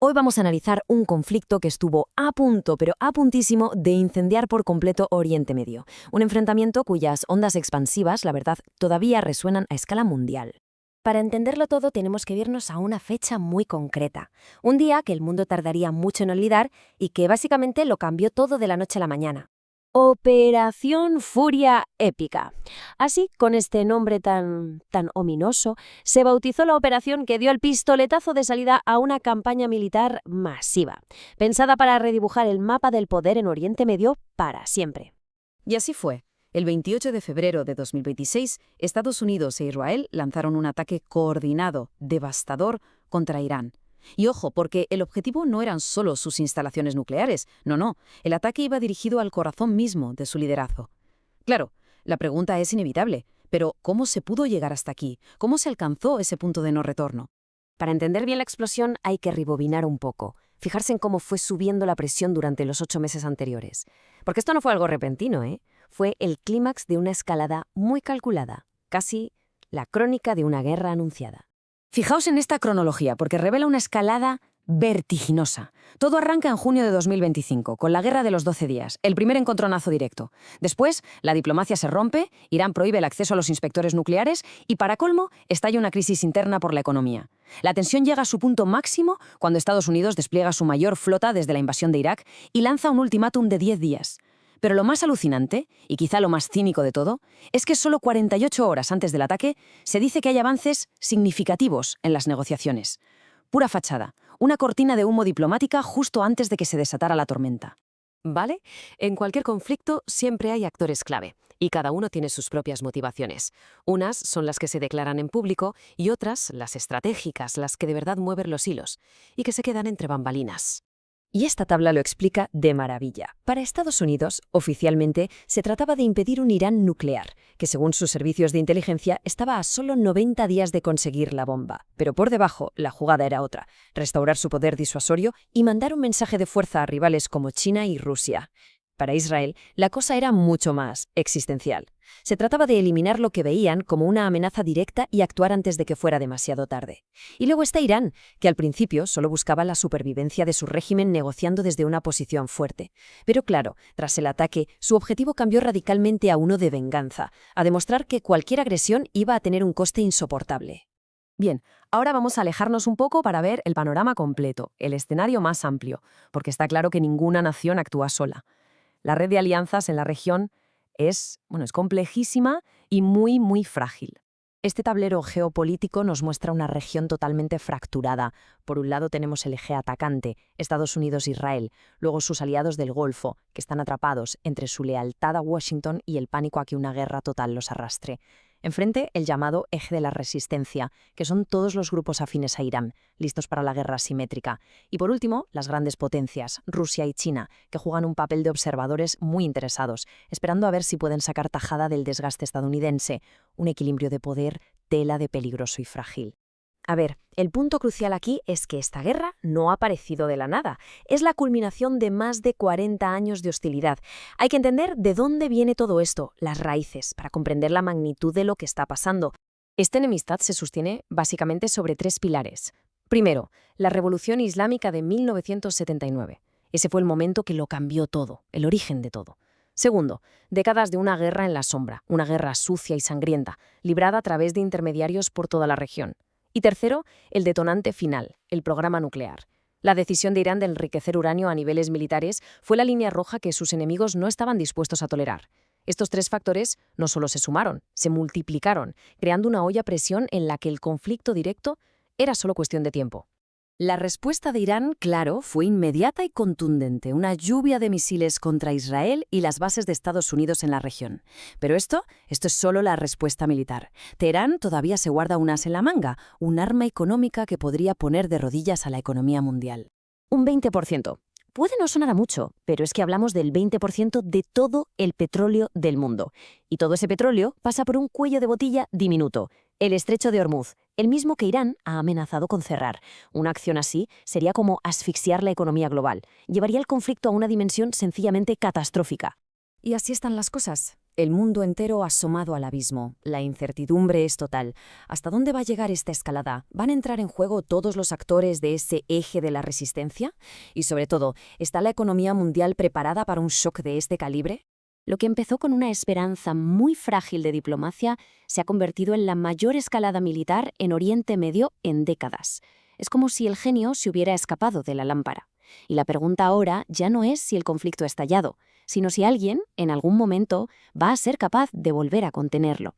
Hoy vamos a analizar un conflicto que estuvo a punto, pero a puntísimo, de incendiar por completo Oriente Medio. Un enfrentamiento cuyas ondas expansivas, la verdad, todavía resuenan a escala mundial. Para entenderlo todo tenemos que irnos a una fecha muy concreta, un día que el mundo tardaría mucho en olvidar y que básicamente lo cambió todo de la noche a la mañana. Operación Furia Épica. Así, con este nombre tan ominoso, se bautizó la operación que dio el pistoletazo de salida a una campaña militar masiva, pensada para redibujar el mapa del poder en Oriente Medio para siempre. Y así fue. El 28 de febrero de 2026, Estados Unidos e Israel lanzaron un ataque coordinado, devastador, contra Irán. Y ojo, porque el objetivo no eran solo sus instalaciones nucleares, no, el ataque iba dirigido al corazón mismo de su liderazgo. Claro, la pregunta es inevitable, pero ¿cómo se pudo llegar hasta aquí? ¿Cómo se alcanzó ese punto de no retorno? Para entender bien la explosión hay que rebobinar un poco, fijarse en cómo fue subiendo la presión durante los 8 meses anteriores. Porque esto no fue algo repentino, ¿eh? Fue el clímax de una escalada muy calculada, casi la crónica de una guerra anunciada. Fijaos en esta cronología, porque revela una escalada vertiginosa. Todo arranca en junio de 2025, con la Guerra de los 12 días, el primer encontronazo directo. Después, la diplomacia se rompe, Irán prohíbe el acceso a los inspectores nucleares y, para colmo, estalla una crisis interna por la economía. La tensión llega a su punto máximo cuando Estados Unidos despliega su mayor flota desde la invasión de Irak y lanza un ultimátum de 10 días. Pero lo más alucinante, y quizá lo más cínico de todo, es que solo 48 horas antes del ataque se dice que hay avances significativos en las negociaciones. Pura fachada, una cortina de humo diplomática justo antes de que se desatara la tormenta. ¿Vale? En cualquier conflicto siempre hay actores clave, y cada uno tiene sus propias motivaciones. Unas son las que se declaran en público y otras, las estratégicas, las que de verdad mueven los hilos, y que se quedan entre bambalinas. Y esta tabla lo explica de maravilla. Para Estados Unidos, oficialmente, se trataba de impedir un Irán nuclear, que según sus servicios de inteligencia estaba a solo 90 días de conseguir la bomba. Pero por debajo, la jugada era otra: restaurar su poder disuasorio y mandar un mensaje de fuerza a rivales como China y Rusia. Para Israel, la cosa era mucho más existencial. Se trataba de eliminar lo que veían como una amenaza directa y actuar antes de que fuera demasiado tarde. Y luego está Irán, que al principio solo buscaba la supervivencia de su régimen negociando desde una posición fuerte. Pero claro, tras el ataque, su objetivo cambió radicalmente a uno de venganza, a demostrar que cualquier agresión iba a tener un coste insoportable. Bien, ahora vamos a alejarnos un poco para ver el panorama completo, el escenario más amplio, porque está claro que ninguna nación actúa sola. La red de alianzas en la región es complejísima y muy frágil. Este tablero geopolítico nos muestra una región totalmente fracturada. Por un lado tenemos el eje atacante, Estados Unidos-Israel, luego sus aliados del Golfo, que están atrapados entre su lealtad a Washington y el pánico a que una guerra total los arrastre. Enfrente, el llamado eje de la resistencia, que son todos los grupos afines a Irán, listos para la guerra asimétrica. Y por último, las grandes potencias, Rusia y China, que juegan un papel de observadores muy interesados, esperando a ver si pueden sacar tajada del desgaste estadounidense, un equilibrio de poder, tela de peligroso y frágil. A ver, el punto crucial aquí es que esta guerra no ha aparecido de la nada. Es la culminación de más de 40 años de hostilidad. Hay que entender de dónde viene todo esto, las raíces, para comprender la magnitud de lo que está pasando. Esta enemistad se sostiene básicamente sobre 3 pilares. Primero, la Revolución Islámica de 1979. Ese fue el momento que lo cambió todo, el origen de todo. Segundo, décadas de una guerra en la sombra, una guerra sucia y sangrienta, librada a través de intermediarios por toda la región. Y tercero, el detonante final, el programa nuclear. La decisión de Irán de enriquecer uranio a niveles militares fue la línea roja que sus enemigos no estaban dispuestos a tolerar. Estos 3 factores no solo se sumaron, se multiplicaron, creando una olla a presión en la que el conflicto directo era solo cuestión de tiempo. La respuesta de Irán, claro, fue inmediata y contundente, una lluvia de misiles contra Israel y las bases de Estados Unidos en la región. Pero esto es solo la respuesta militar. Teherán todavía se guarda un as en la manga, un arma económica que podría poner de rodillas a la economía mundial. Un 20%. Puede no sonar a mucho, pero es que hablamos del 20% de todo el petróleo del mundo. Y todo ese petróleo pasa por un cuello de botella diminuto, el estrecho de Hormuz, el mismo que Irán ha amenazado con cerrar. Una acción así sería como asfixiar la economía global. Llevaría el conflicto a una dimensión sencillamente catastrófica. Y así están las cosas. El mundo entero asomado al abismo. La incertidumbre es total. ¿Hasta dónde va a llegar esta escalada? ¿Van a entrar en juego todos los actores de ese eje de la resistencia? Y sobre todo, ¿está la economía mundial preparada para un shock de este calibre? Lo que empezó con una esperanza muy frágil de diplomacia se ha convertido en la mayor escalada militar en Oriente Medio en décadas. Es como si el genio se hubiera escapado de la lámpara. Y la pregunta ahora ya no es si el conflicto ha estallado, sino si alguien, en algún momento, va a ser capaz de volver a contenerlo.